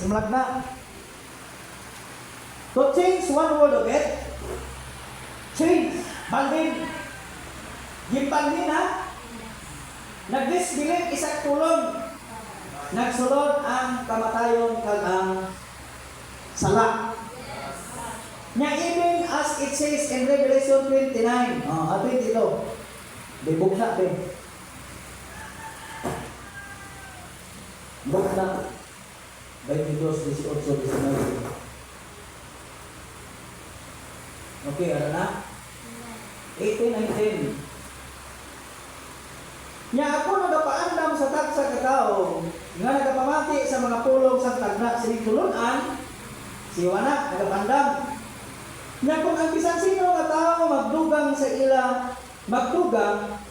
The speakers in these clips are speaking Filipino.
Sumulag na. To change one word of it, change, balhin. Gimbalhin ha. Nag-disbelieve isang tulong. Nagsulod ang kamatayon kag ang sala. Nya even as it says in Revelation 29, 22. Bibugna pe. Bugna. 22, 18, 19. Okay, ano na? 18, 19. Nya ako nagapaandam sa tagsa ka tao nga nagapamati sa mga pulong sa tagna sining tulunan, si Wana nagapandam. Nya kung ang bisan sino nga tao magdugang sa ila, magdugang.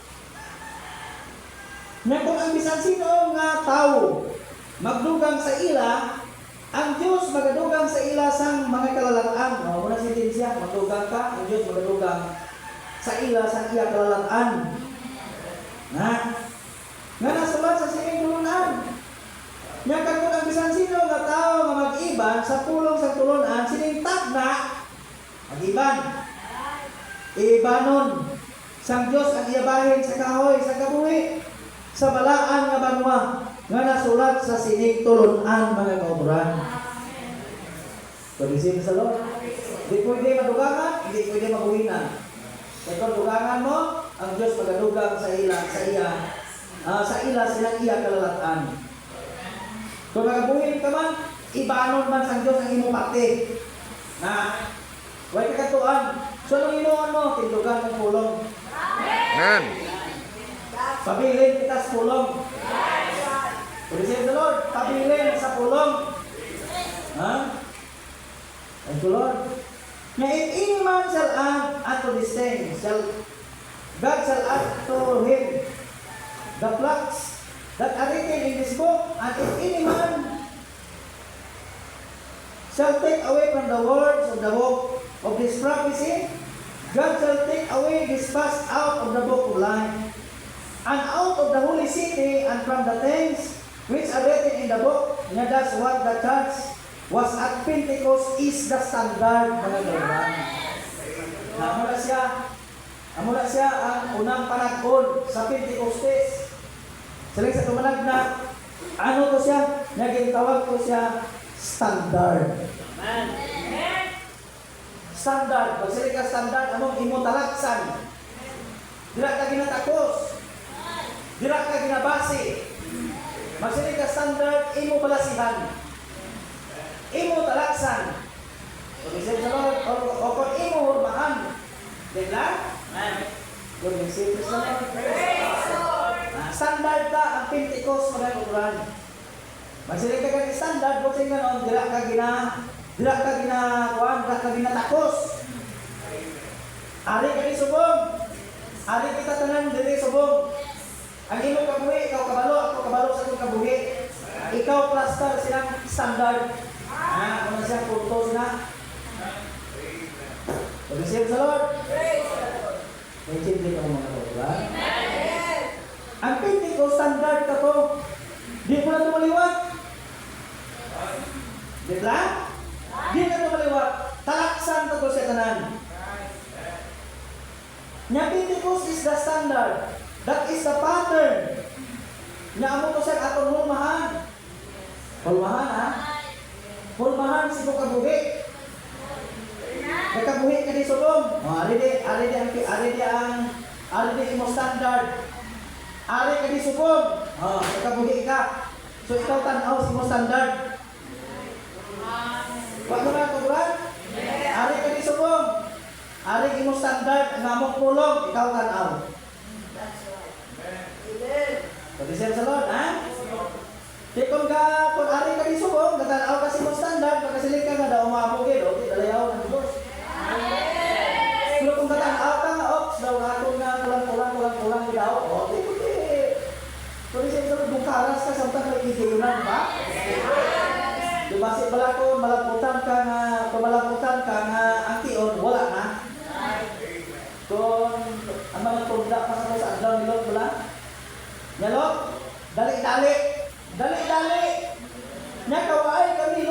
Nya kung ang bisan sino nga tao magdugang sa ila, ang Diyos magadugang sa ila sang mga kalalataan. Muna sentensya, magdugang ka, ang Diyos magadugang sa ila sang iya kalalataan. Nga nasulat sa sining tulunan. Nya kung ang bisan sino nga tao nga mag-iban sa pulong sa tulunan, sining tagna mag-iban. Ibanon sang Diyos ang iyabahin sa kahoy, sa kabuhi, sa balaan nga banwa nga nasulat sa sining tulunan mga kauturan. Pag-isip sa Lord. Hindi pwede madugangan, hindi pwede mabuhinan. Kaya kung dugangan mo, ang Diyos magadugang sa ila, sa ila silang iya kalalataan. Kung nagabuhin ka man, ibanon man sang Diyos ang imo pati. Na, huwag kakatuan. So, anong inuan mo? Tindugan ng pulong. Amen. Pabilin kita sa pulong. Praise the Lord. Pabilin sa pulong. Ha? Thank you, Lord. Na if any man shall add unto this thing, God shall add to him the plagues that are written in this book, and if any man shall take away from the words of the book of this prophecy, God shall take away this past out of the book of life, and out of the holy city, and from the things which are written in the book. And that's what the church was at Pentecost is the standard, mga kaibigan. Amo na siya ang unang panahon sa Pentecostes. Saling sa tumanag na, ano to siya? Naging tawag ko siya standard. Standard. Pag sila ka standard, among imo talaksan. Dira ka ginatakos. Dira ka ginabasi. Magsili ka standard, imo balasihan. Imo talaksan. Pag-isip sa Lord, o kung imo hurmahan. Diba? Kung isip sa Lord. Standard ka ang Pentecost mga kuran. Magsili ka ganit standard, kung sing ganon, dira ka ginatakos. Ari ka di subong. Ari kita tanan diri subong. Ang imo kabuhi, ikaw kabalo, ako kabalo sa itong kabuhi. Ikaw plaster silang standard. Kung siya puntos na. Pag-isip sa Lord. Naintindihan ko mga kautulan. Ang Pentecost standard ka to. Di mo na tumaliwat. Di ba? Di na tumaliwat. Talaksan to sa tanan. Nya Pentecost is the standard. That is the pattern. Nya amo ko sa atong hulmahan. Hulmahan ha? Hulmahan si mo kabuhi. Nakabuhi ka di sulong. Ari di imo standard. Ari ka di subong. Nakabuhi ka. So ikaw tanaw si mo standard. Paano na kuburan? Ari ka di subong. Ari imo standard ang among pulong, ikaw tanaw. Pag-isip sa Lord, ha? Di kung ari ka di subong, katanaw kasi mo standard, pagkasilig ka nga daw umabugin, o di dalayaw ng Diyos. Pero kung katanaw ka nga, ops, daw ako nga kulang daw, o di. Pag-isip sa Lord, bukaras ka, samtang may idiunan, ba? Diba si balakon, malaputan ka nga, ang tion, wala na. Kung ang mga tunda pa sa adlaw nilog, wala? Nyalok, dali-dali. Nya kawaay kami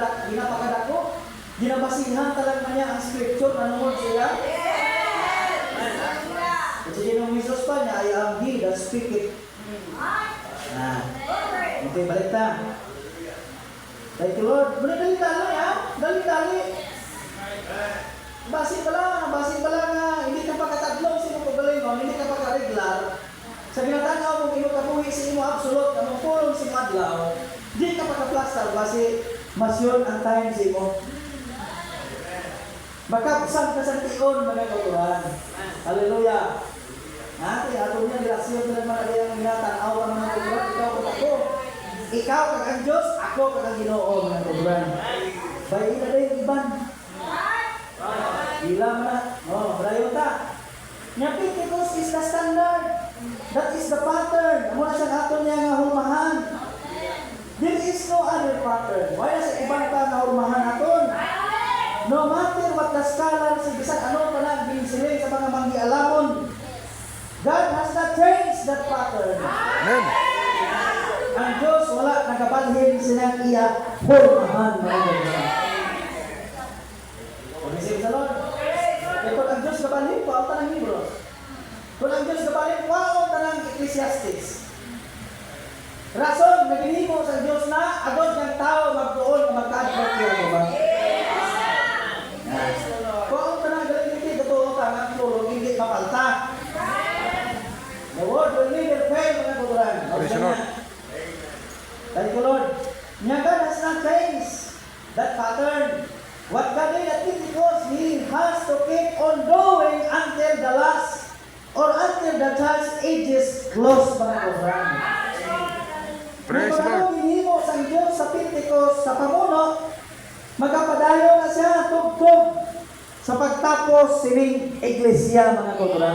ginapakadako. Ginabasihan talaga niya ang scripture na nungod sila. At sa Ginoong Hesus pa niya, I am He that speaketh. Okay, balik na. Thank you, Lord. Dali-dali ha? Dali-dali. Basin pa lang nga, hindi ka pagkatadlong sa iyong pagalingon, hindi ka pagkareglar. Sa ginatanaw mong iyong kabuhi sa iyong absolute, na mong pulong sa iyong adlaw, hindi ka pagkaplastar, kasi masyon ang time sa iyong. Makapsan ka sa tiyon, mga kautuhan. Hallelujah. Kaya ato niya, reaksyon na naman na yung ginatanaw ang mga kautuhan, ikaw kag ako. Ikaw kag ang Diyos, ako kag ang Ginoo, mga kautuhan. Bayi na rin yung iban. Gila mo na. Malayo ta. Nga Pentecost is the standard. That is the pattern. Amo na siyang ato niya nga hulmahan. There is no other pattern. Wala sa ibang pa nga hulmahan aton. No matter what the scholar, sa bisan ano pa lang binsiling sa mga manggialamon, God has not changed that pattern. Amen. Ang Diyos wala nagabalhin silang iya hulmahan. Pag-isip sa Lord. Kaya kung ang Diyos gabalhin, wow, tanang Hebrews. Kung ang Diyos gabalhin, wow, tanang Ecclesiastes. Rason, naginimo sa Diyos na agad ng tao magtuon na magka-advert kaya ba? Kung ang tanang galing hindi, totoo ka, ang tulong, hindi mapalta. The word will never fail, mga kuturan. Praise the Lord. Thank you, Lord. Nga God has not changed that pattern. What God did at Pentecost, He has to keep on doing until the last or until the church ages close, mga kuturan. Praise the Lord. Kung hinimo sa Diyos sa Pentecost sa pamuno, magapadayon na siya tugtog sa pagtapos sining iglesia mga kultura.